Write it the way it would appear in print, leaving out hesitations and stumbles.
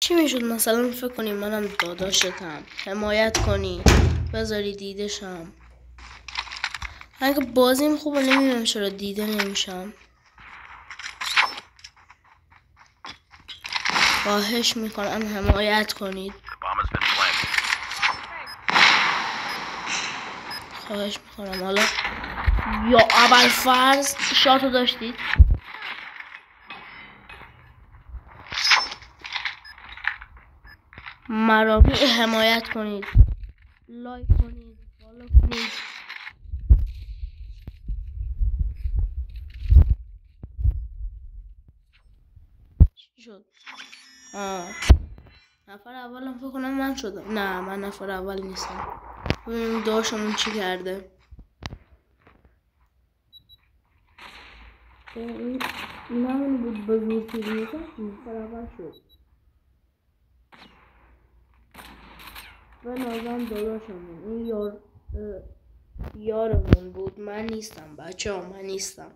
چی میشد مثلا فکر کنی منم داداشتم، حمایت کنی، بذاری دیدشم. اگه بازیم خوبه نمیدونم چرا دیده نمیشم. خواهش میکنم حمایت کنید. خواهش میکنم. حالا یا ابوالفرز شاتو داشتید؟ مرامی حمایت کنید، لایک کنید، فالو کنید. چی شد؟ نفر اولم فکر کنم من شدم. نه من نفر اول نیستم. ببینیم داشمون چی کرده. این همون بود به زور تیری نفر اول شد. و نازم داداشمون این یارمون بود. من نیستم بچه ها، من نیستم.